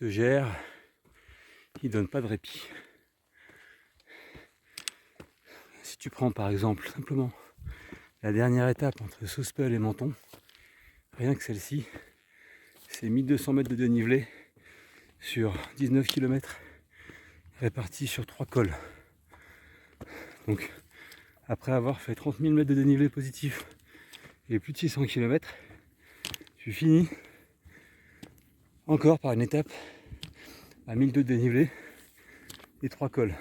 Ce GR, il donne pas de répit. Si tu prends par exemple simplement la dernière étape entre Sospel et Menton, rien que celle-ci, c'est 1200 mètres de dénivelé sur 19 km répartis sur 3 cols. Donc après avoir fait 30 000 mètres de dénivelé positif et plus de 600 km, tu finis encore par une étape à 1200 de dénivelé et 3 cols.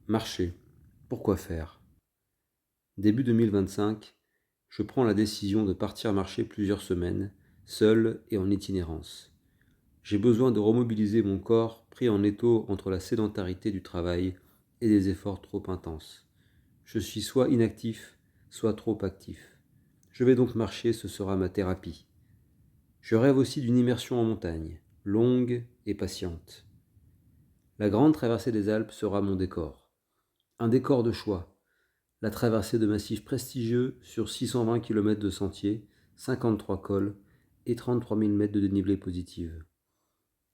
Marcher. Pourquoi faire? Début 2025, je prends la décision de partir marcher plusieurs semaines, seul et en itinérance. J'ai besoin de remobiliser mon corps pris en étau entre la sédentarité du travail et des efforts trop intenses. Je suis soit inactif, soit trop actif. Je vais donc marcher, ce sera ma thérapie. Je rêve aussi d'une immersion en montagne, longue et patiente. La grande traversée des Alpes sera mon décor. Un décor de choix. La traversée de massifs prestigieux sur 620 km de sentiers, 53 cols et 33 000 mètres de dénivelé positive.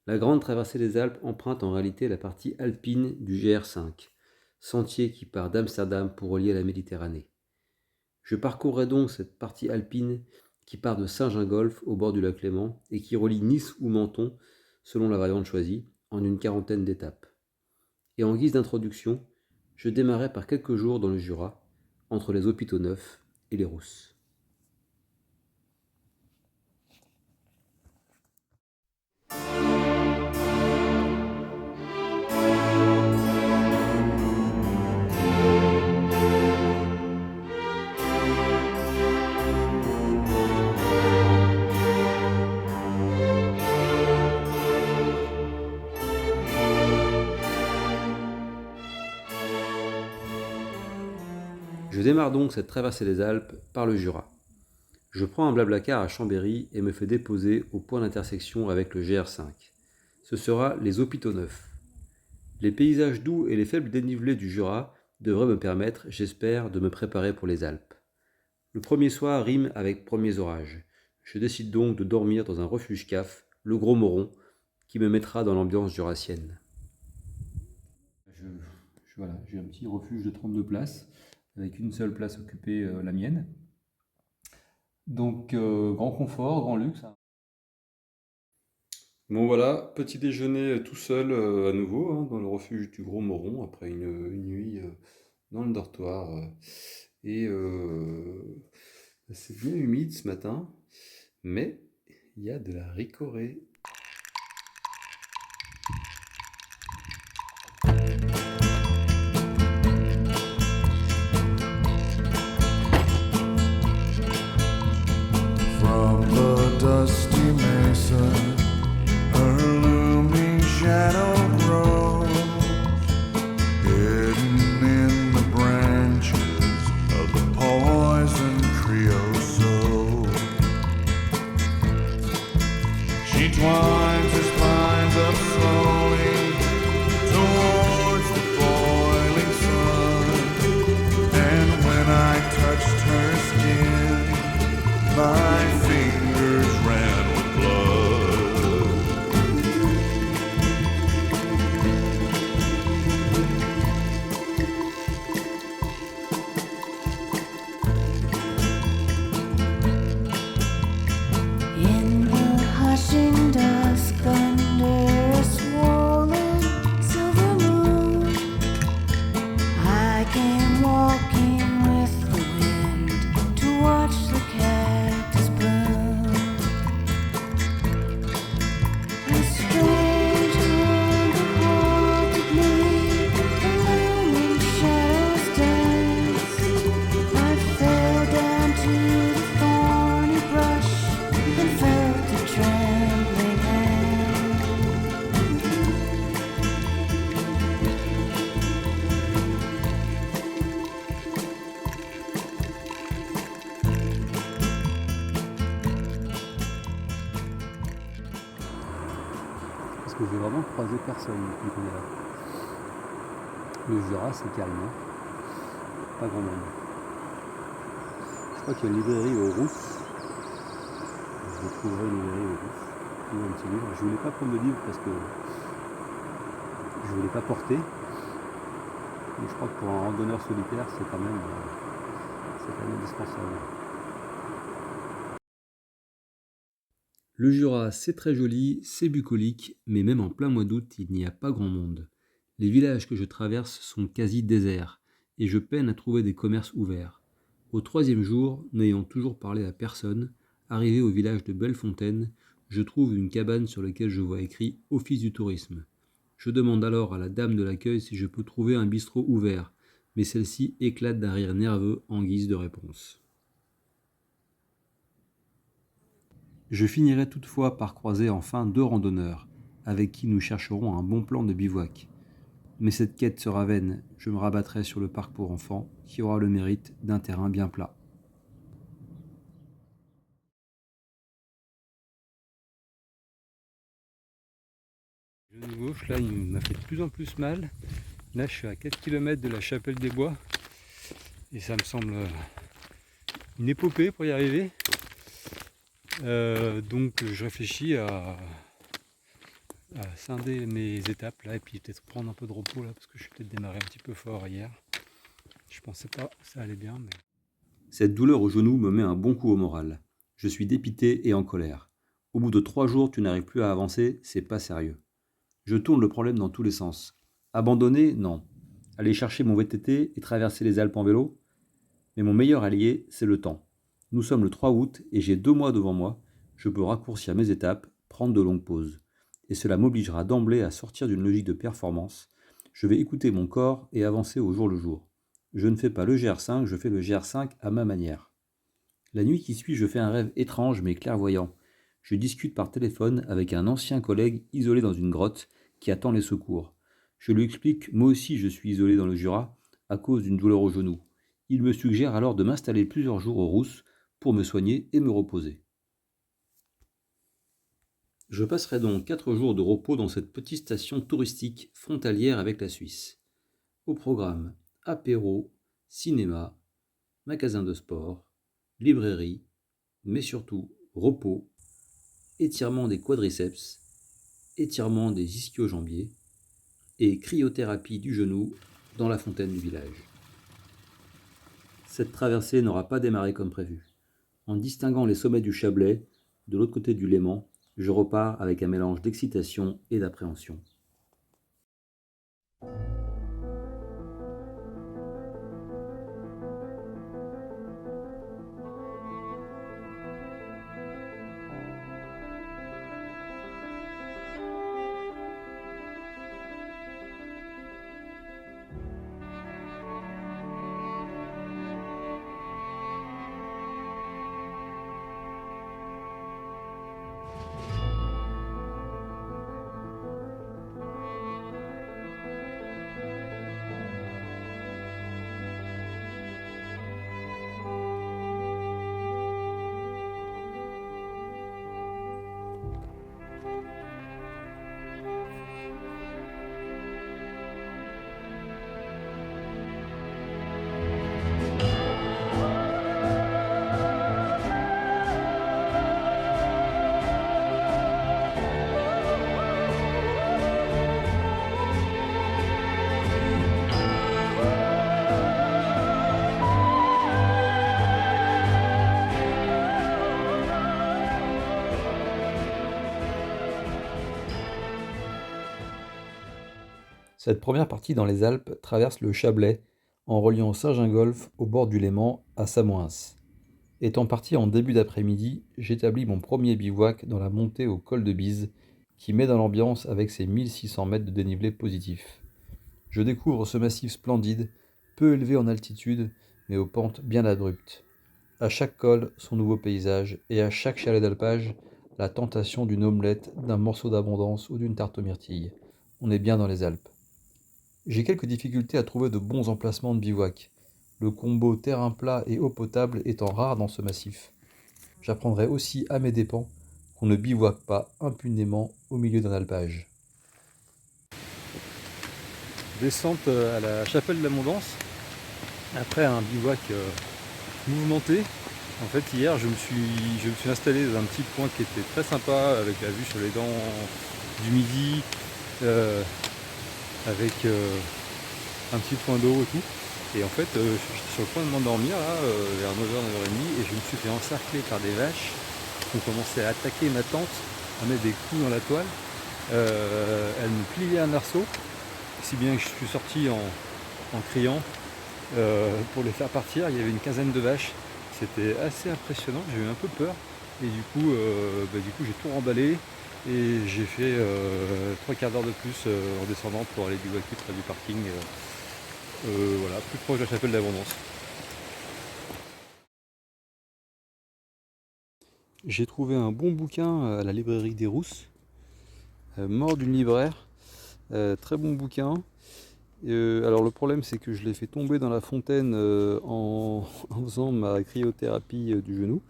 La grande traversée des Alpes emprunte en réalité la partie alpine du GR5, sentier qui part d'Amsterdam pour relier la Méditerranée. Je parcourrai donc cette partie alpine qui part de Saint-Gingolph au bord du lac Léman et qui relie Nice ou Menton, selon la variante choisie, en une quarantaine d'étapes. Et en guise d'introduction, je démarrai par quelques jours dans le Jura, entre les Hôpitaux Neufs et les Rousses. Je démarre donc cette traversée des Alpes par le Jura. Je prends un blablacar à Chambéry et me fais déposer au point d'intersection avec le GR5. Ce sera les Hôpitaux Neufs. Les paysages doux et les faibles dénivelés du Jura devraient me permettre, j'espère, de me préparer pour les Alpes. Le premier soir rime avec premiers orages. Je décide donc de dormir dans un refuge CAF, le Gros Moron, qui me mettra dans l'ambiance jurassienne. Voilà, j'ai un petit refuge de 32 places, avec une seule place occupée, la mienne. Donc, grand confort, grand luxe. Bon voilà, petit déjeuner tout seul à nouveau hein, dans le refuge du Gros Moron après une nuit dans le dortoir. Et c'est bien humide ce matin, mais il y a de la ricorée. From the dusty mesa, her looming shadow grows, hidden in the branches of the poison creosote. She twines her spines up slowly towards the boiling sun, and when I touched her skin, my fingers ran with blood. In the hushing dusk under a swollen silver moon, I came walking with the wind to watch the cactus bloom. A strange hunger haunted me, the looming shadows dance. I fell down to the thorny brush and felt a trembling hand. Parce que j'ai vraiment croisé personne depuis qu'on est là. Le Jura c'est calme, hein. Pas grand monde. Je crois qu'il y a une librairie aux Rousses. je trouverai une librairie au Rousse, ou un petit livre. Je voulais pas prendre de livre parce que je voulais pas porter. Mais je crois que pour un randonneur solitaire, c'est quand même indispensable. Le Jura, c'est très joli, c'est bucolique, mais même en plein mois d'août, il n'y a pas grand monde. Les villages que je traverse sont quasi déserts, et je peine à trouver des commerces ouverts. Au 3e jour, n'ayant toujours parlé à personne, arrivé au village de Bellefontaine, je trouve une cabane sur laquelle je vois écrit « Office du tourisme ». Je demande alors à la dame de l'accueil si je peux trouver un bistrot ouvert, mais celle-ci éclate d'un rire nerveux en guise de réponse. Je finirai toutefois par croiser enfin 2 randonneurs, avec qui nous chercherons un bon plan de bivouac. Mais cette quête sera vaine, je me rabattrai sur le parc pour enfants, qui aura le mérite d'un terrain bien plat. Le genou gauche, là, il m'a fait de plus en plus mal. Là, je suis à 4 km de la Chapelle des Bois. Et ça me semble une épopée pour y arriver. Donc je réfléchis à scinder mes étapes là et puis peut-être prendre un peu de repos là parce que je suis peut-être démarré un petit peu fort hier. Je pensais pas que ça allait bien mais... Cette douleur au genou me met un bon coup au moral. Je suis dépité et en colère. Au bout de 3 jours, tu n'arrives plus à avancer, c'est pas sérieux. Je tourne le problème dans tous les sens. Abandonner, non. Aller chercher mon VTT et traverser les Alpes en vélo? Mais mon meilleur allié, c'est le temps. Nous sommes le 3 août et j'ai 2 mois devant moi. Je peux raccourcir mes étapes, prendre de longues pauses. Et cela m'obligera d'emblée à sortir d'une logique de performance. Je vais écouter mon corps et avancer au jour le jour. Je ne fais pas le GR5, je fais le GR5 à ma manière. La nuit qui suit, je fais un rêve étrange mais clairvoyant. Je discute par téléphone avec un ancien collègue isolé dans une grotte qui attend les secours. Je lui explique, moi aussi je suis isolé dans le Jura à cause d'une douleur au genou. Il me suggère alors de m'installer plusieurs jours aux Rousses pour me soigner et me reposer. Je passerai donc 4 jours de repos dans cette petite station touristique frontalière avec la Suisse. Au programme, apéro, cinéma, magasin de sport, librairie, mais surtout repos, étirement des quadriceps, étirement des ischio-jambiers et cryothérapie du genou dans la fontaine du village. Cette traversée n'aura pas démarré comme prévu. En distinguant les sommets du Chablais, de l'autre côté du Léman, je repars avec un mélange d'excitation et d'appréhension. Cette première partie dans les Alpes traverse le Chablais en reliant Saint-Gingolph au bord du Léman à Samoëns. Étant parti en début d'après-midi, j'établis mon premier bivouac dans la montée au col de Bise qui met dans l'ambiance avec ses 1600 mètres de dénivelé positif. Je découvre ce massif splendide, peu élevé en altitude mais aux pentes bien abruptes. À chaque col, son nouveau paysage et à chaque chalet d'alpage, la tentation d'une omelette, d'un morceau d'abondance ou d'une tarte aux myrtilles. On est bien dans les Alpes. J'ai quelques difficultés à trouver de bons emplacements de bivouac, le combo terrain plat et eau potable étant rare dans ce massif. J'apprendrai aussi à mes dépens qu'on ne bivouaque pas impunément au milieu d'un alpage. Descente à la Chapelle de l'Abondance, après un bivouac mouvementé, En fait, hier, je me suis installé dans un petit point qui était très sympa, avec la vue sur les dents du midi, avec un petit point d'eau et tout. Et en fait, j'étais sur le point de m'endormir là, vers 9h, 9h30, et je me suis fait encercler par des vaches qui ont commencé à attaquer ma tente, à mettre des coups dans la toile. Elles me pliaient un arceau, si bien que je suis sorti en criant pour les faire partir. Il y avait une quinzaine de vaches. C'était assez impressionnant, j'ai eu un peu peur. Et du coup j'ai tout remballé et j'ai fait 3/4 d'heure de plus en descendant pour aller bivouaquer près du parking. Voilà, plus proche de la chapelle d'Abondance. J'ai trouvé un bon bouquin à la librairie des Rousses, Mort d'une libraire, très bon bouquin. Alors le problème c'est que je l'ai fait tomber dans la fontaine en faisant ma cryothérapie du genou.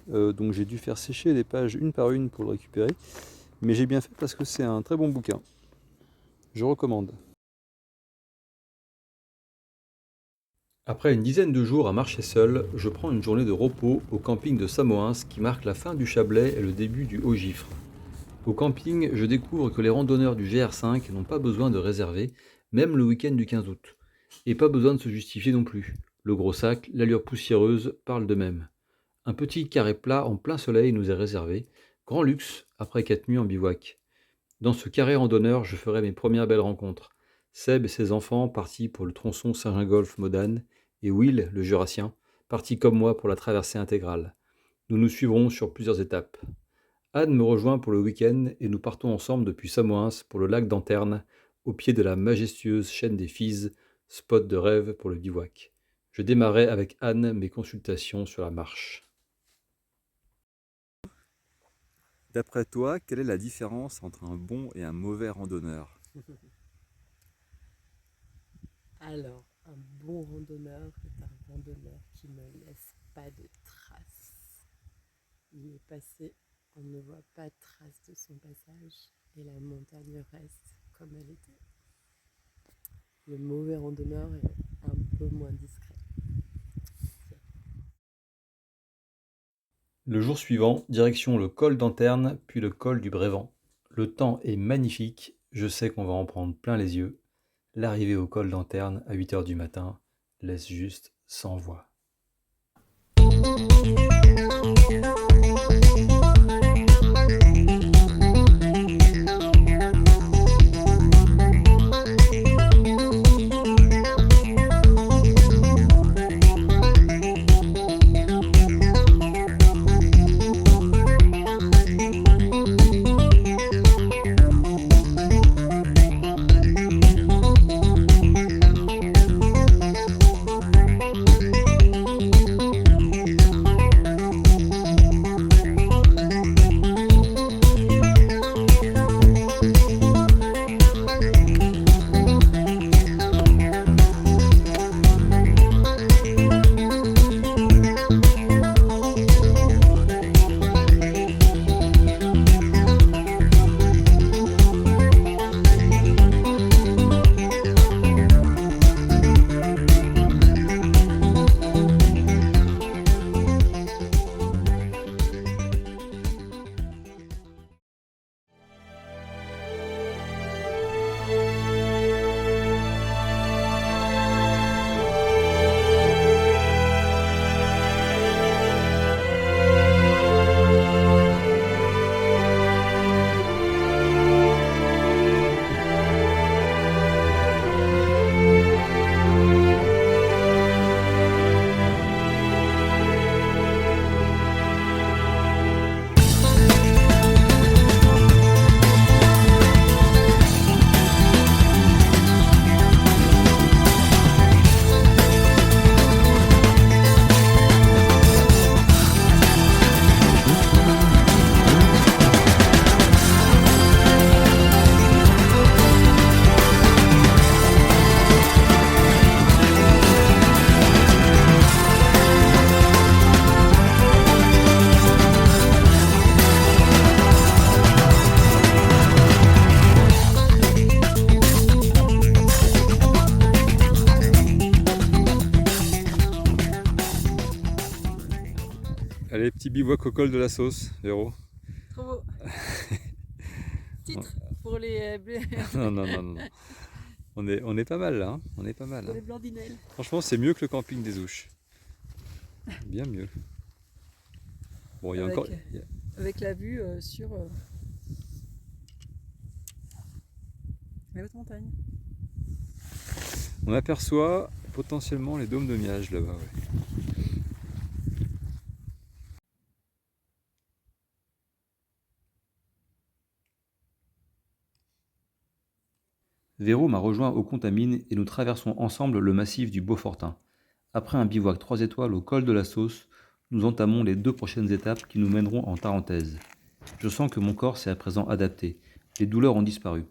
Donc j'ai dû faire sécher les pages une par une pour le récupérer. Mais j'ai bien fait parce que c'est un très bon bouquin. Je recommande. Après une dizaine de jours à marcher seul, je prends une journée de repos au camping de Samoëns qui marque la fin du Chablais et le début du Haut-Gifre. Au camping, je découvre que les randonneurs du GR5 n'ont pas besoin de réserver, même le week-end du 15 août. Et pas besoin de se justifier non plus. Le gros sac, l'allure poussiéreuse parlent d'eux-mêmes. Un petit carré plat en plein soleil nous est réservé, grand luxe après 4 nuits en bivouac. Dans ce carré randonneur, je ferai mes premières belles rencontres. Seb et ses enfants partis pour le tronçon Saint-Gingolph-Modane, et Will, le Jurassien, parti comme moi pour la traversée intégrale. Nous nous suivrons sur plusieurs étapes. Anne me rejoint pour le week-end et nous partons ensemble depuis Samoëns pour le lac d'Anterne, au pied de la majestueuse chaîne des Fises, spot de rêve pour le bivouac. Je démarrai avec Anne mes consultations sur la marche. D'après toi, quelle est la différence entre un bon et un mauvais randonneur? Alors, un bon randonneur est un randonneur qui ne laisse pas de traces. Il est passé, on ne voit pas de traces de son passage et la montagne reste comme elle était. Le mauvais randonneur est un peu moins discret. Le jour suivant, direction le col d'Anterne, puis le col du Brévent. Le temps est magnifique, je sais qu'on va en prendre plein les yeux. L'arrivée au col d'Anterne à 8h du matin laisse juste sans voix. Allez, petit bivouac au col de la Sauce, Véro. Trop beau. Titre pour les, Non, non, non, non. On est pas mal là, hein. On est pas mal. pour Hein. les blandinelles. Franchement, c'est mieux que le camping des Ouches. Bien mieux. Bon, il y a Avec, encore. avec la vue sur les hautes montagnes. On aperçoit potentiellement les dômes de Miage là-bas. Ouais. Véro m'a rejoint au Contamine et nous traversons ensemble le massif du Beaufortin. Après un bivouac 3 étoiles au col de la Sauce, nous entamons les 2 prochaines étapes qui nous mèneront en Tarentaise. Je sens que mon corps s'est à présent adapté. Les douleurs ont disparu.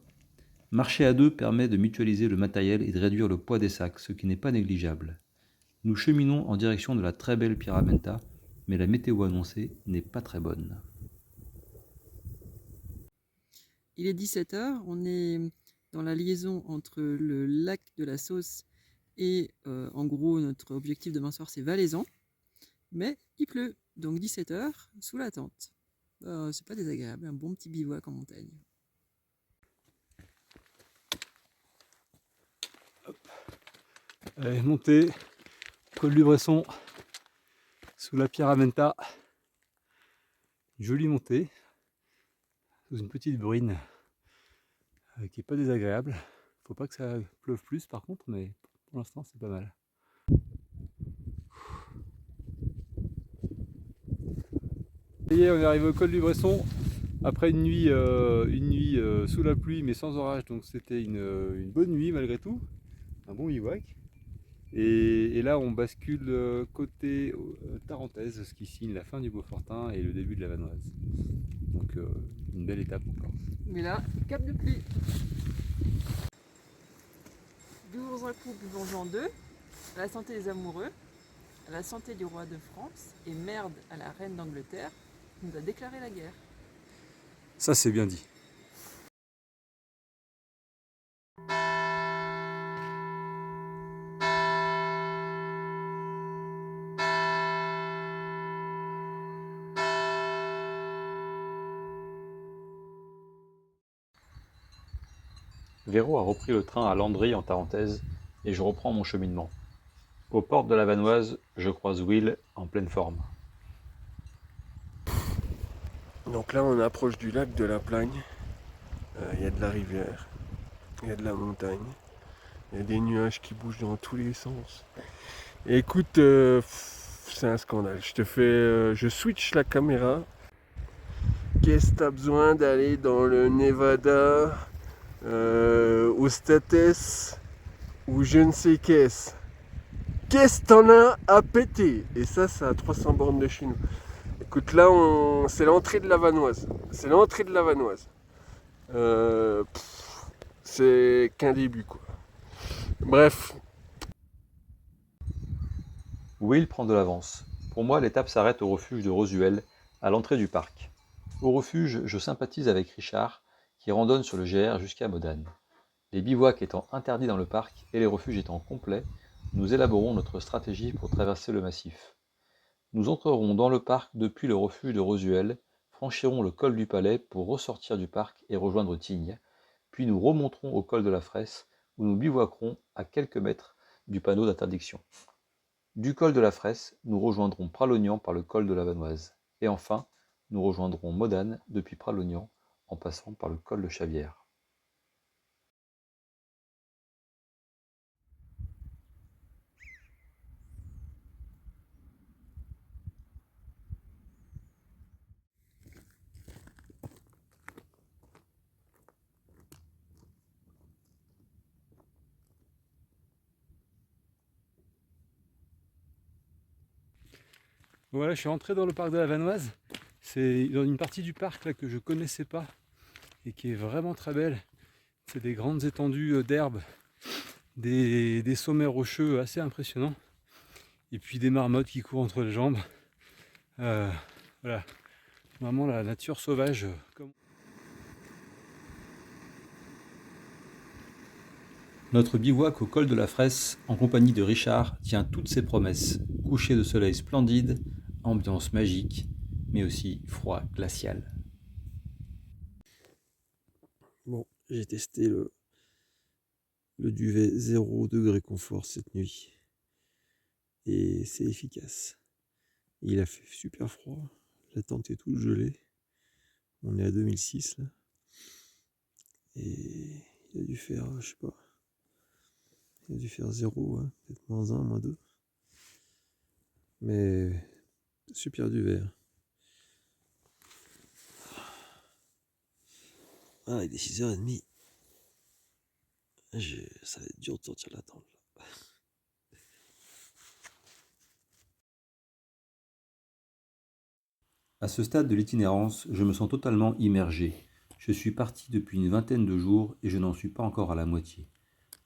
Marcher à 2 permet de mutualiser le matériel et de réduire le poids des sacs, ce qui n'est pas négligeable. Nous cheminons en direction de la très belle Pyramenta, mais la météo annoncée n'est pas très bonne. Il est 17h, on est dans la liaison entre le lac de la Sauce et en gros notre objectif demain soir c'est Valaisan. Mais il pleut, donc 17h sous la tente. C'est pas désagréable, un bon petit bivouac en montagne. Allez, montée, col du Bresson, sous la Pyramenta. Jolie montée, sous une petite bruine qui est pas désagréable. Faut pas que ça pleuve plus par contre, mais pour l'instant c'est pas mal. Ça y est, on est arrivé au col du Bresson après une nuit sous la pluie mais sans orage, donc c'était une bonne nuit malgré tout, un bon bivouac. Et là on bascule côté Tarentaise, ce qui signe la fin du Beaufortin et le début de la Vanoise. Donc une belle étape encore. Mais là, cap de pluie. Buvons un coup, buvons-en deux. À la santé des amoureux, à la santé du roi de France et merde à la reine d'Angleterre qui nous a déclaré la guerre. Ça c'est bien dit. Véro a repris le train à Landry en Tarentaise et je reprends mon cheminement. Aux portes de la Vanoise, je croise Will en pleine forme. Donc là on approche du lac de la Plagne, il y a de la rivière, il y a de la montagne, il y a des nuages qui bougent dans tous les sens. Et écoute, c'est un scandale, je switch la caméra. Qu'est-ce que t'as besoin d'aller dans le Nevada, au States, ou je ne sais qu'est-ce. Qu'est-ce que t'en as à péter? Et ça, c'est à 300 bornes de chez nous. Écoute, là, c'est l'entrée de la Vanoise. C'est l'entrée de la Vanoise. C'est qu'un début, quoi. Bref. Will prend de l'avance. Pour moi, l'étape s'arrête au refuge de Rosuel, à l'entrée du parc. Au refuge, je sympathise avec Richard, qui randonne sur le GR jusqu'à Modane. Les bivouacs étant interdits dans le parc et les refuges étant complets, nous élaborons notre stratégie pour traverser le massif. Nous entrerons dans le parc depuis le refuge de Rosuel, franchirons le col du Palais pour ressortir du parc et rejoindre Tignes, puis nous remonterons au col de la Fresse, où nous bivouaquerons à quelques mètres du panneau d'interdiction. Du col de la Fresse, nous rejoindrons Pralognan par le col de la Vanoise. Et enfin, nous rejoindrons Modane depuis Pralognan en passant par le col de Chavière. Voilà, je suis rentré dans le parc de la Vanoise. C'est dans une partie du parc là, que je connaissais pas et qui est vraiment très belle. C'est des grandes étendues d'herbe, des sommets rocheux assez impressionnants et puis des marmottes qui courent entre les jambes. Voilà, vraiment la nature sauvage. Notre bivouac au col de la Fresse, en compagnie de Richard, tient toutes ses promesses. Coucher de soleil splendide, ambiance magique, mais aussi froid glacial. Bon, j'ai testé le duvet 0 degré confort cette nuit. Et c'est efficace. Il a fait super froid. La tente est toute gelée. On est à 2006 là. Et il a dû faire, je sais pas. Il a dû faire 0, hein, peut-être -1, -2. Mais super duvet. Ah, il est 6h30. Ça va être dur de sortir de la tente là. À ce stade de l'itinérance, je me sens totalement immergé. Je suis parti depuis une vingtaine de jours et je n'en suis pas encore à la moitié.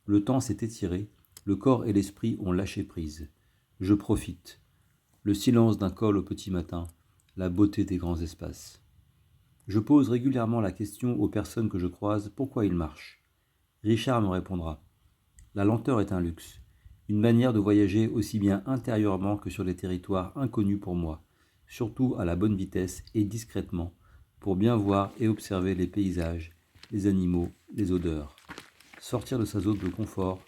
Le temps s'est étiré, le corps et l'esprit ont lâché prise. Je profite. Le silence d'un col au petit matin, la beauté des grands espaces. Je pose régulièrement la question aux personnes que je croise pourquoi ils marchent. Richard me répondra. La lenteur est un luxe, une manière de voyager aussi bien intérieurement que sur des territoires inconnus pour moi, surtout à la bonne vitesse et discrètement, pour bien voir et observer les paysages, les animaux, les odeurs. Sortir de sa zone de confort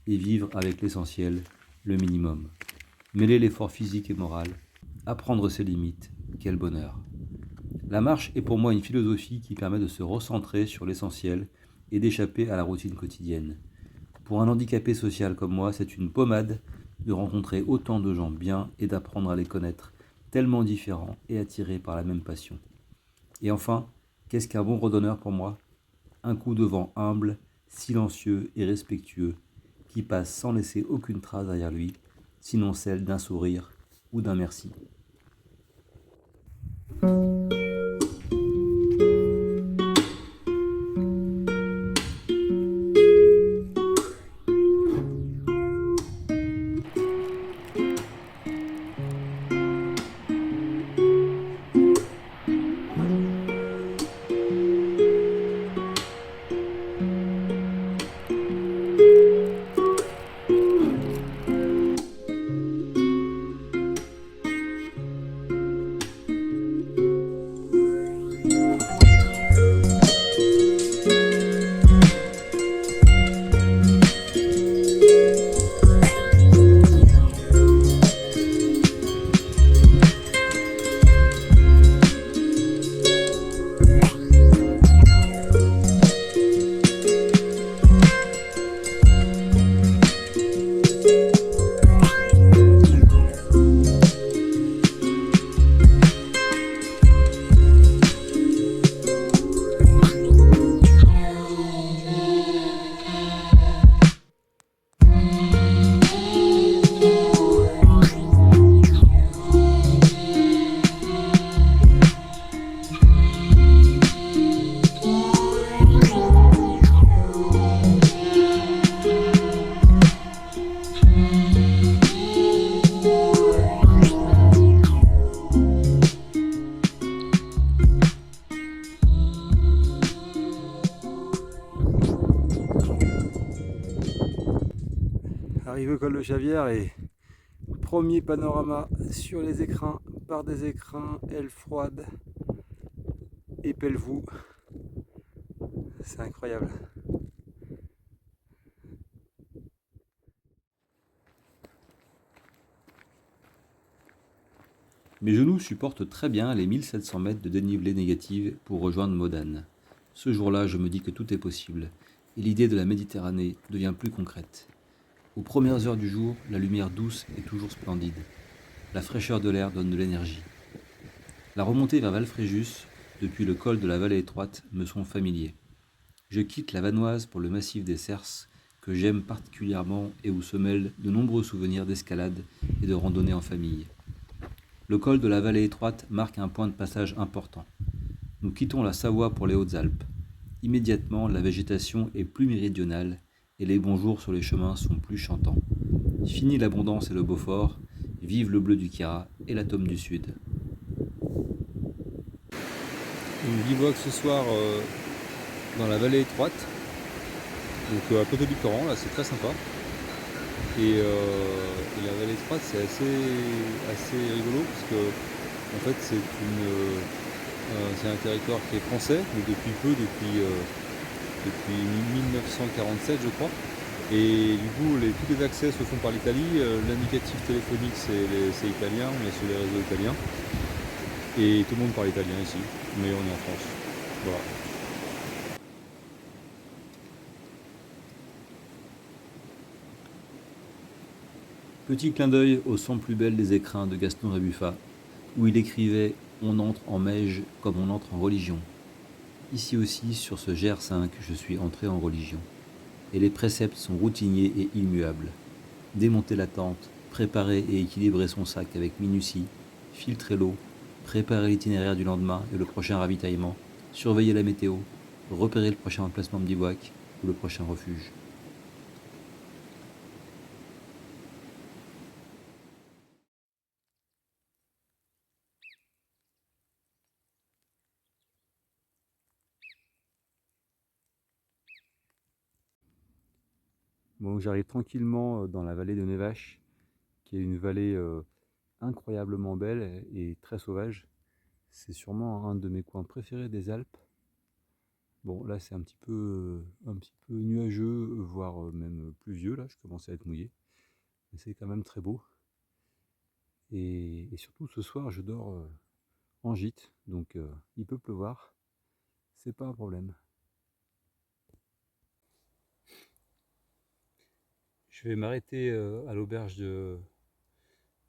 et vivre avec l'essentiel, le minimum. Mêler l'effort physique et moral, apprendre ses limites, quel bonheur. La marche est pour moi une philosophie qui permet de se recentrer sur l'essentiel et d'échapper à la routine quotidienne. Pour un handicapé social comme moi, c'est une pommade de rencontrer autant de gens bien et d'apprendre à les connaître, tellement différents et attirés par la même passion. Et enfin, qu'est-ce qu'un bon randonneur pour moi ? Un coup de vent humble, silencieux et respectueux, qui passe sans laisser aucune trace derrière lui, sinon celle d'un sourire ou d'un merci. Arrivé au col de Chavière et premier panorama sur les écrins, barre des écrins, ailes froides et Pelvoux. C'est incroyable. Mes genoux supportent très bien les 1700 mètres de dénivelé négative pour rejoindre Modane. Ce jour-là, je me dis que tout est possible, et l'idée de la Méditerranée devient plus concrète. Aux premières heures du jour, la lumière douce est toujours splendide. La fraîcheur de l'air donne de l'énergie. La remontée vers Valfréjus, depuis le col de la vallée étroite, me sont familiers. Je quitte la Vanoise pour le massif des Cerces, que j'aime particulièrement et où se mêlent de nombreux souvenirs d'escalade et de randonnée en famille. Le col de la vallée étroite marque un point de passage important. Nous quittons la Savoie pour les Hautes-Alpes. Immédiatement, la végétation est plus méridionale et les bons jours sur les chemins sont plus chantants. Fini l'abondance et le Beaufort, vive le bleu du Queyras et l'atome du Sud. Une bivouac ce soir dans la vallée étroite, donc à côté du Coran, là c'est très sympa. Et la vallée de Prat, c'est assez rigolo parce que en fait c'est un territoire qui est français, mais depuis peu, depuis 1947 je crois. Et du coup tous les accès se font par l'Italie, l'indicatif téléphonique c'est italien, on est sur les réseaux italiens. Et tout le monde parle italien ici, mais on est en France. Voilà. Petit clin d'œil au Sang plus belle des écrins de Gaston Rébuffat, où il écrivait « On entre en Meige comme on entre en religion ». Ici aussi, sur ce GR5, je suis entré en religion. Et les préceptes sont routiniers et immuables. Démonter la tente, préparer et équilibrer son sac avec minutie, filtrer l'eau, préparer l'itinéraire du lendemain et le prochain ravitaillement, surveiller la météo, repérer le prochain emplacement de bivouac ou le prochain refuge. Bon, j'arrive tranquillement dans la vallée de Nevache, qui est une vallée incroyablement belle et très sauvage. C'est sûrement un de mes coins préférés des Alpes. Bon, là c'est un petit peu nuageux, voire même pluvieux, là je commence à être mouillé. Mais c'est quand même très beau. Et surtout ce soir je dors en gîte, donc il peut pleuvoir, c'est pas un problème. Je vais m'arrêter à l'auberge de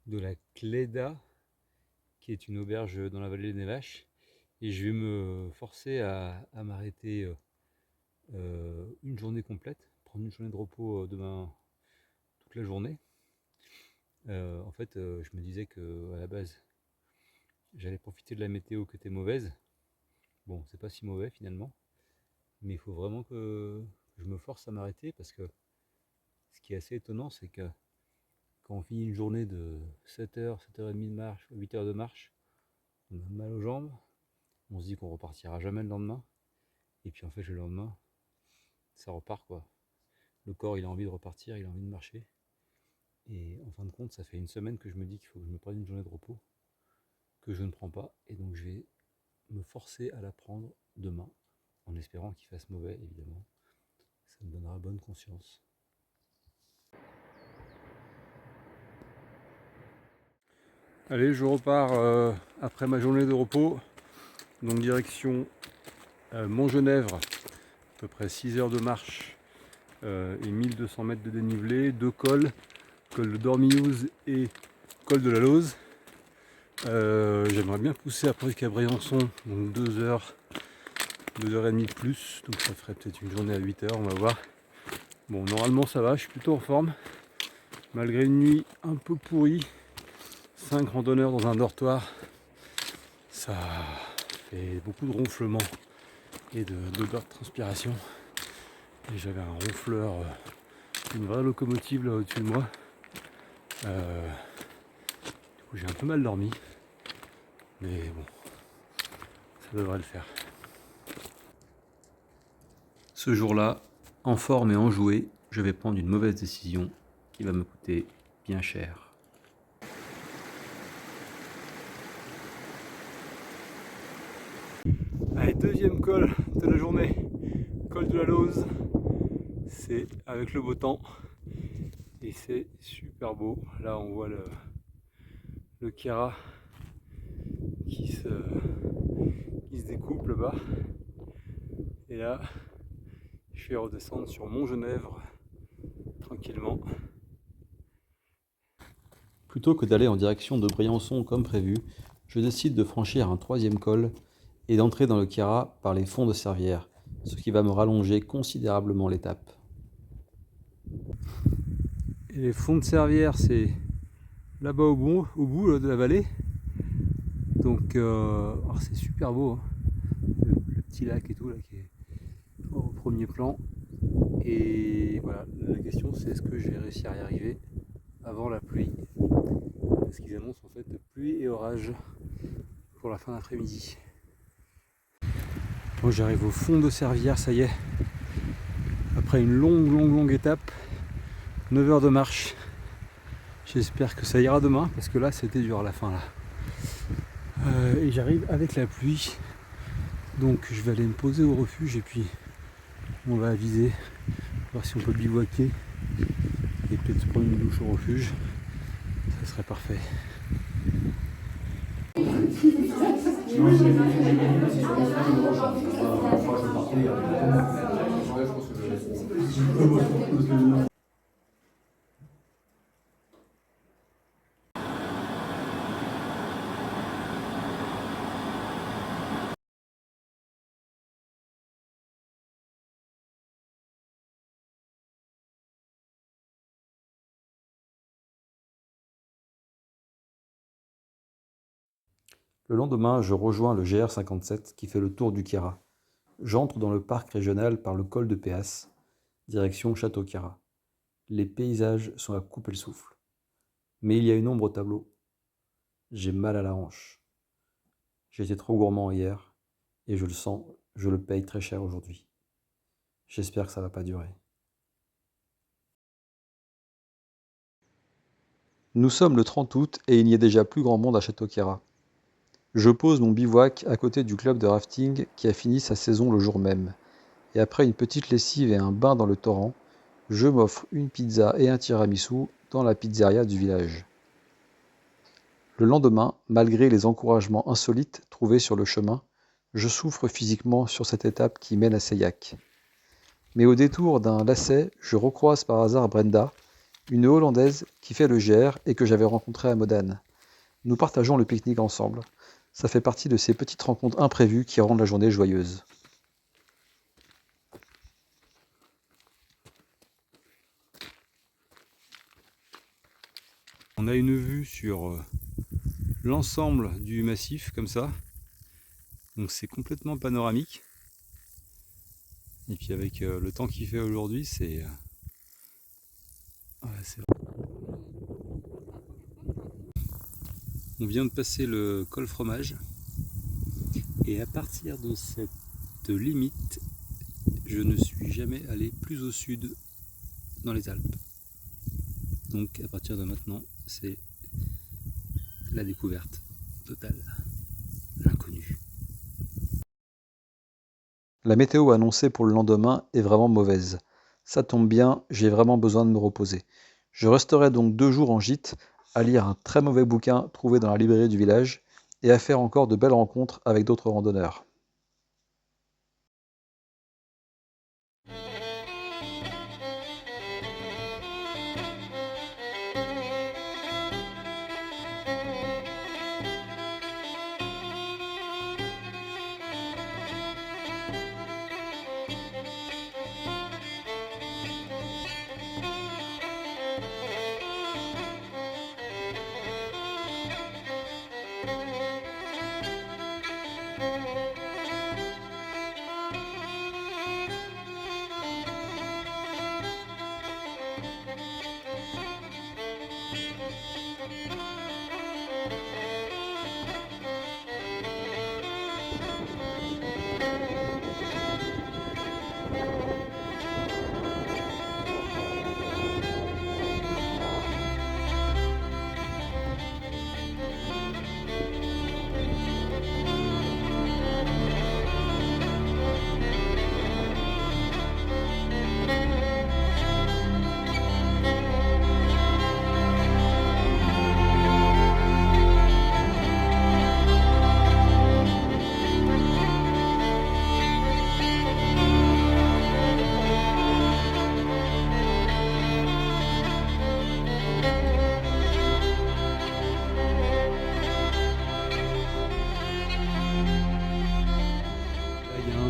la Cléda, qui est une auberge dans la vallée des Nevaches, et je vais me forcer à m'arrêter une journée complète, prendre une journée de repos demain toute la journée. En fait, je me disais que à la base, j'allais profiter de la météo qui était mauvaise. Bon, c'est pas si mauvais finalement, mais il faut vraiment que je me force à m'arrêter parce que ce qui est assez étonnant, c'est que quand on finit une journée de 7h, 7h30 de marche, 8h de marche, on a mal aux jambes, on se dit qu'on repartira jamais le lendemain, et puis en fait le lendemain, ça repart quoi. Le corps il a envie de repartir, il a envie de marcher, et en fin de compte ça fait une semaine que je me dis qu'il faut que je me prenne une journée de repos, que je ne prends pas, et donc je vais me forcer à la prendre demain, en espérant qu'il fasse mauvais évidemment, ça me donnera bonne conscience. Allez, je repars après ma journée de repos, donc direction Montgenèvre, à peu près 6 heures de marche et 1200 mètres de dénivelé, 2 cols, col de Dormillouse et col de la Lose. J'aimerais bien pousser après jusqu'à Briançon, donc 2h, 2h30 de plus, donc ça ferait peut-être une journée à 8 heures, on va voir. Bon, normalement ça va, je suis plutôt en forme, malgré une nuit un peu pourrie. 5 randonneurs dans un dortoir, ça fait beaucoup de ronflements et d'odeur de transpiration. Et j'avais un ronfleur, une vraie locomotive là au-dessus de moi. Du coup j'ai un peu mal dormi, mais bon, ça devrait le faire. Ce jour-là, en forme et enjoué, je vais prendre une mauvaise décision qui va me coûter bien cher. Allez, deuxième col de la journée, col de la Lose. C'est avec le beau temps et c'est super beau. Là on voit le Chiara qui se découpe là-bas. Et là, je vais redescendre sur Montgenèvre tranquillement. Plutôt que d'aller en direction de Briançon comme prévu, je décide de franchir un troisième col et d'entrer dans le Chiara par les fonds de Servières, ce qui va me rallonger considérablement l'étape. Et les fonds de Servières, c'est là-bas au bout de la vallée. Donc c'est super beau, hein. Le petit lac et tout là qui est au premier plan. Et voilà, la question c'est est-ce que je vais réussir à y arriver avant la pluie, parce qu'ils annoncent en fait de pluie et orage pour la fin d'après-midi. Bon, j'arrive au fond de Servières, ça y est, après une longue étape. 9 heures de marche. J'espère que ça ira demain parce que là c'était dur à la fin là. Et j'arrive avec la pluie. Donc je vais aller me poser au refuge et puis on va aviser, voir si on peut bivouaquer et peut-être se prendre une douche au refuge. Ça serait parfait. Le lendemain, je rejoins le GR57 qui fait le tour du Queyras. J'entre dans le parc régional par le col de Péas, direction Château-Queyras. Les paysages sont à couper le souffle. Mais il y a une ombre au tableau. J'ai mal à la hanche. J'étais trop gourmand hier, et je le sens, je le paye très cher aujourd'hui. J'espère que ça va pas durer. Nous sommes le 30 août et il n'y a déjà plus grand monde à Château-Queyras. Je pose mon bivouac à côté du club de rafting qui a fini sa saison le jour même. Et après une petite lessive et un bain dans le torrent, je m'offre une pizza et un tiramisu dans la pizzeria du village. Le lendemain, malgré les encouragements insolites trouvés sur le chemin, je souffre physiquement sur cette étape qui mène à Seilhac. Mais au détour d'un lacet, je recroise par hasard Brenda, une Hollandaise qui fait le GR et que j'avais rencontrée à Modane. Nous partageons le pique-nique ensemble. Ça fait partie de ces petites rencontres imprévues qui rendent la journée joyeuse. On a une vue sur l'ensemble du massif comme ça. Donc c'est complètement panoramique. Et puis avec le temps qu'il fait aujourd'hui, c'est... On vient de passer le col fromage. Et à partir de cette limite, je ne suis jamais allé plus au sud dans les Alpes. Donc à partir de maintenant, c'est la découverte totale, l'inconnu. La météo annoncée pour le lendemain est vraiment mauvaise. Ça tombe bien, j'ai vraiment besoin de me reposer. Je resterai donc 2 jours en gîte, à lire un très mauvais bouquin trouvé dans la librairie du village, et à faire encore de belles rencontres avec d'autres randonneurs.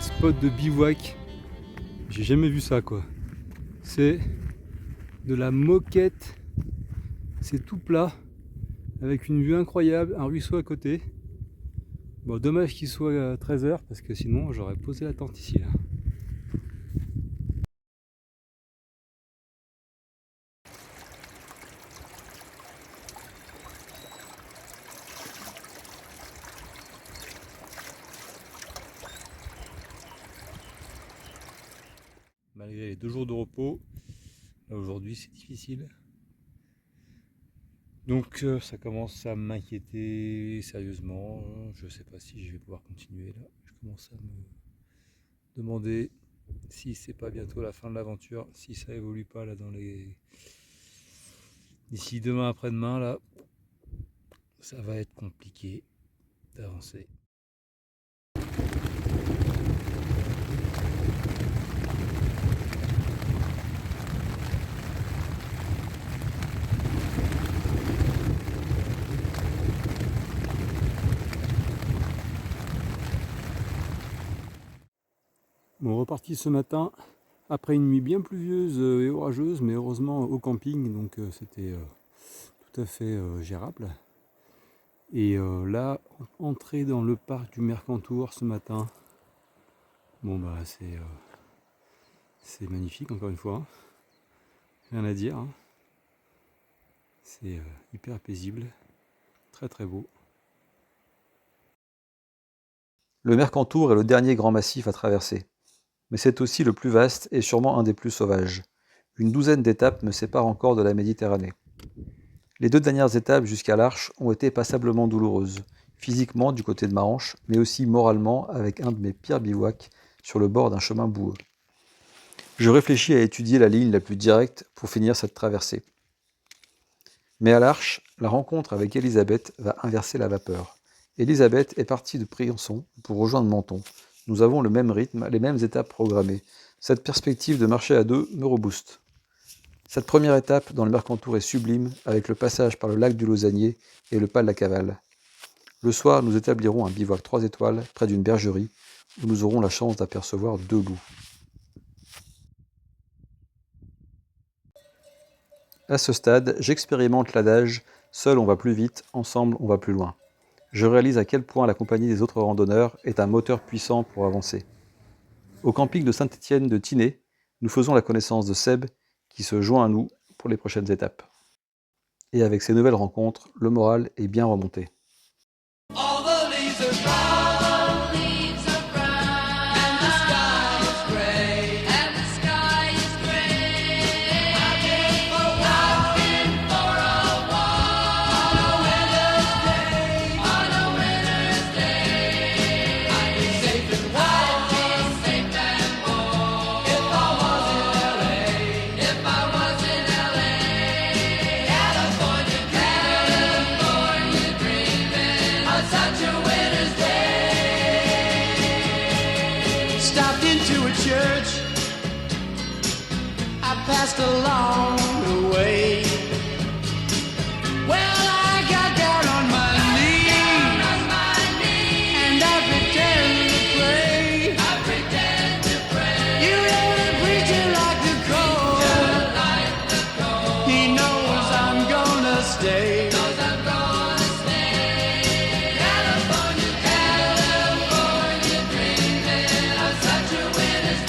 Spot de bivouac, j'ai jamais vu ça quoi. C'est de la moquette, c'est tout plat avec une vue incroyable, un ruisseau à côté. Bon, dommage qu'il soit à 13h parce que sinon j'aurais posé la tente ici là. Malgré les 2 jours de repos, Là aujourd'hui c'est difficile. Donc ça commence à m'inquiéter sérieusement. Je sais pas si je vais pouvoir continuer là. Je commence à me demander si c'est pas bientôt la fin de l'aventure, si ça évolue pas là dans les. D'ici demain après-demain là, ça va être compliqué d'avancer. Bon, reparti ce matin après une nuit bien pluvieuse et orageuse, mais heureusement au camping, donc c'était tout à fait gérable. Et là, entrer dans le parc du Mercantour ce matin, bon bah c'est magnifique encore une fois, hein. Rien à dire, hein. C'est hyper paisible, très très beau. Le Mercantour est le dernier grand massif à traverser, mais c'est aussi le plus vaste et sûrement un des plus sauvages. Une douzaine d'étapes me séparent encore de la Méditerranée. Les 2 dernières étapes jusqu'à l'Arche ont été passablement douloureuses, physiquement du côté de ma hanche, mais aussi moralement avec un de mes pires bivouacs sur le bord d'un chemin boueux. Je réfléchis à étudier la ligne la plus directe pour finir cette traversée. Mais à l'Arche, la rencontre avec Elisabeth va inverser la vapeur. Elisabeth est partie de Briançon pour rejoindre Menton. Nous avons le même rythme, les mêmes étapes programmées. Cette perspective de marcher à 2 me rebooste. Cette première étape dans le Mercantour est sublime, avec le passage par le lac du Lausannier et le pas de la Cavale. Le soir, nous établirons un bivouac 3 étoiles près d'une bergerie, où nous aurons la chance d'apercevoir 2 loups. À ce stade, j'expérimente l'adage « seul on va plus vite, ensemble on va plus loin ». Je réalise à quel point la compagnie des autres randonneurs est un moteur puissant pour avancer. Au camping de Saint-Étienne de Tinée, nous faisons la connaissance de Seb, qui se joint à nous pour les prochaines étapes. Et avec ces nouvelles rencontres, le moral est bien remonté. All the leaves are brown, and the sky is gray, and the sky is gray. I've been for a walk on a winter's day. I'd be safe and warm, if I was in LA, if I was in LA. California dreaming on such a winter's day. Stopped into a church, I passed along the way. Well, I got down on my knees, and I pretend to pray. You know the preacher like the cold, he knows I'm gonna stay. California dreaming on such a winter's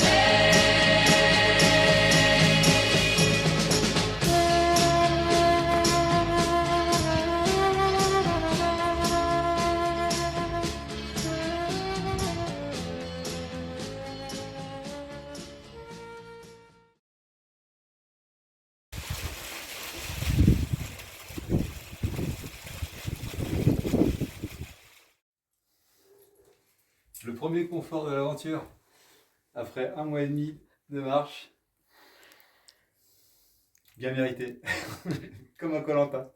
Le premier confort de l'aventure, après 1 mois et demi de marche, bien mérité, comme un Koh-Lanta.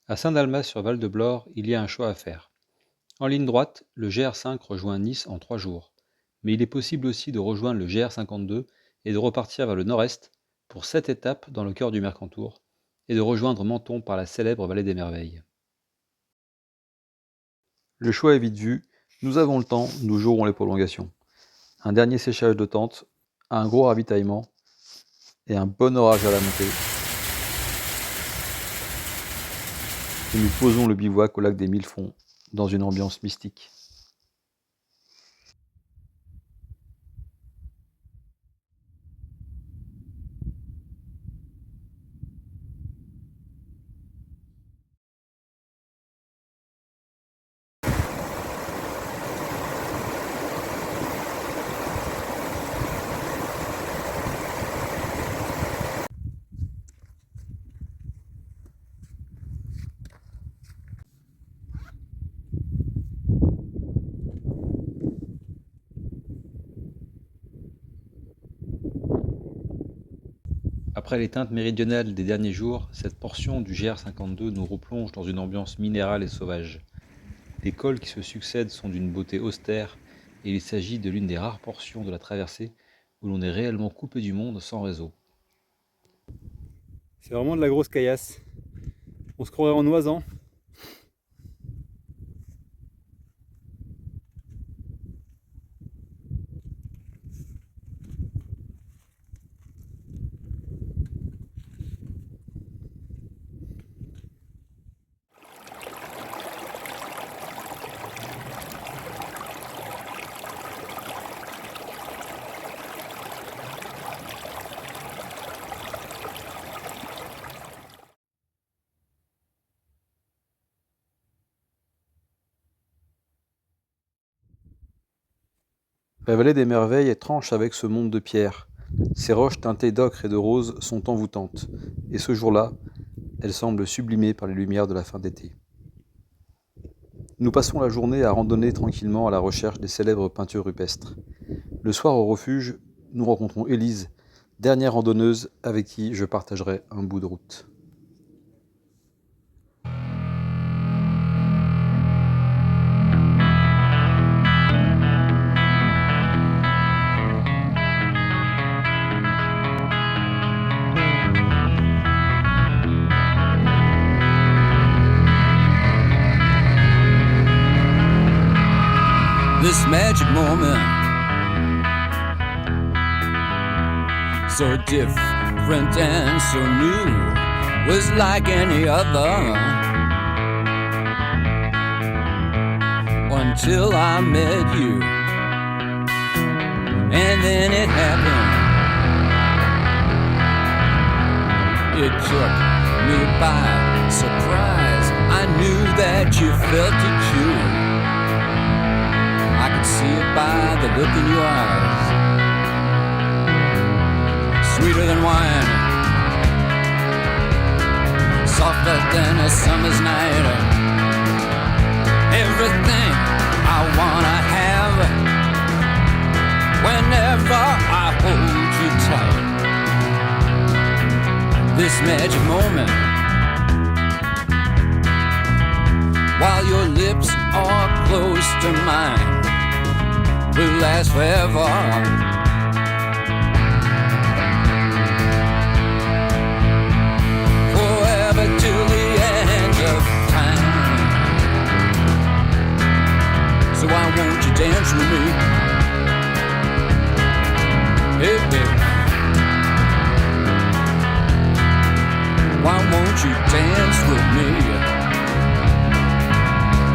À Saint-Dalmas-sur-Val-de-Blore, il y a un choix à faire. En ligne droite, le GR5 rejoint Nice en 3 jours. Mais il est possible aussi de rejoindre le GR52 et de repartir vers le nord-est pour 7 étapes dans le cœur du Mercantour et de rejoindre Menton par la célèbre vallée des Merveilles. Le choix est vite vu, nous avons le temps, nous jouerons les prolongations. Un dernier séchage de tente, un gros ravitaillement et un bon orage à la montée. Et nous posons le bivouac au lac des Mille Fonds, dans une ambiance mystique. Après les teintes méridionales des derniers jours, cette portion du GR52 nous replonge dans une ambiance minérale et sauvage. Les cols qui se succèdent sont d'une beauté austère et il s'agit de l'une des rares portions de la traversée où l'on est réellement coupé du monde sans réseau. C'est vraiment de la grosse caillasse. On se croirait en Oisan. La vallée des merveilles tranche avec ce monde de pierre. Ces roches teintées d'ocre et de rose sont envoûtantes, et ce jour-là, elles semblent sublimées par les lumières de la fin d'été. Nous passons la journée à randonner tranquillement à la recherche des célèbres peintures rupestres. Le soir au refuge, nous rencontrons Élise, dernière randonneuse avec qui je partagerai un bout de route. This magic moment, so different and so new, was like any other until I met you, and then it happened. It took me by surprise. I knew that you felt it too. I could see it by the look in your eyes. Sweeter than wine, softer than a summer's night. Everything I wanna have whenever I hold you tight. This magic moment, while your lips are close to mine, will last forever. Forever till the end of time. So why won't you dance with me? Hey, baby. Why won't you dance with me?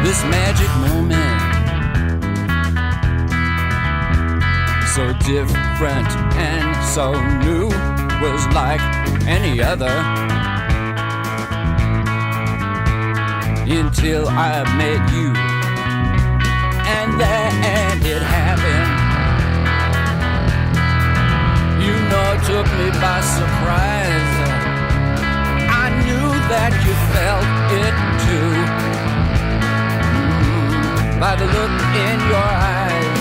This magic moment, so different and so new, was like any other until I met you, and then it happened. You know, it took me by surprise. I knew that you felt it too, by the look in your eyes.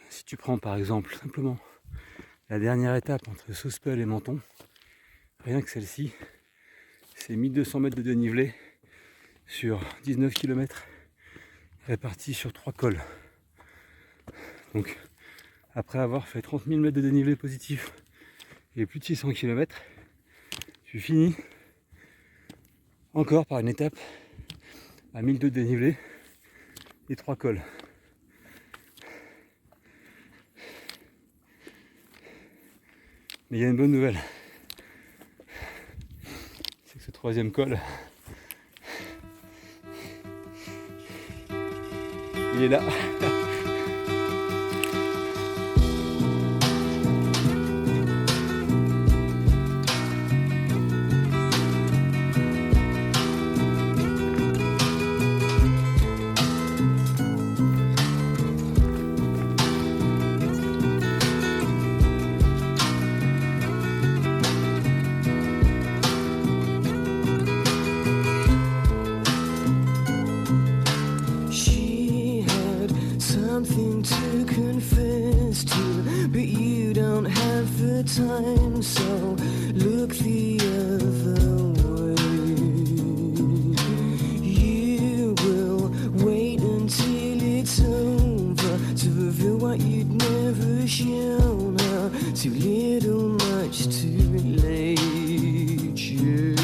Si tu prends par exemple simplement la dernière étape entre Sospel et Menton, rien que celle-ci, c'est 1200 mètres de dénivelé sur 19 km répartis sur 3 cols. Donc après avoir fait 30 000 mètres de dénivelé positif et plus de 600 km, tu finis encore par une étape à 1002 de dénivelé et 3 cols. Mais il y a une bonne nouvelle, c'est que ce troisième col, il est là. something to confess to, but you don't have the time, so look the other way. You will wait until it's over to reveal what you'd never shown her. Too little, much too late. Yeah.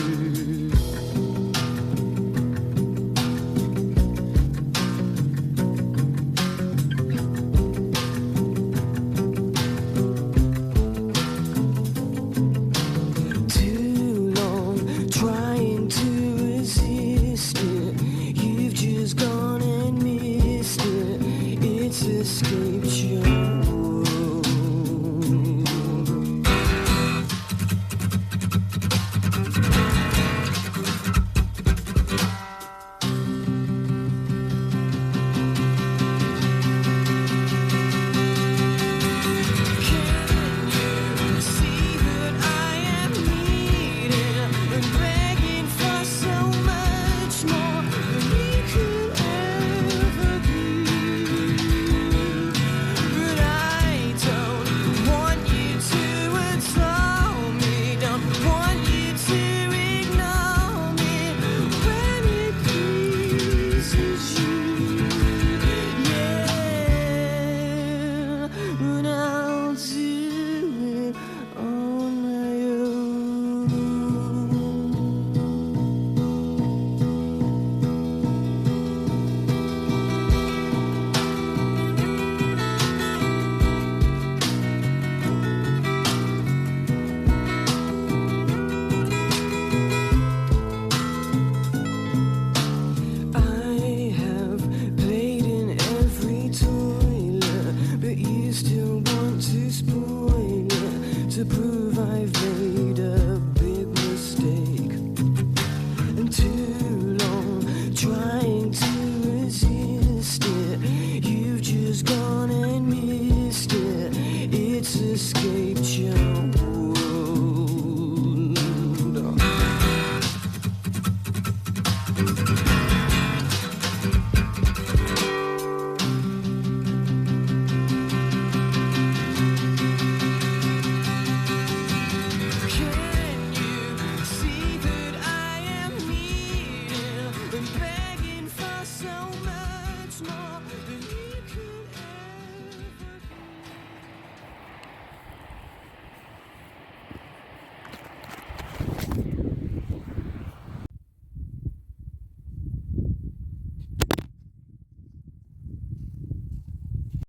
Too long trying to resist it. You've just gone and missed it. It's escaped your world. See that I am needing and begging for so much more than we could ever give. But I don't want you to adore me, don't want you to ignore me when it pleases you. Yeah, but I'll do it on my own. I have played in every toilet, but you still want to spoil it to prove I've made a big mistake. And too long trying to resist it. You've just gone and missed it. It's escaped your world. Can you see that I am needing and begging for so much more than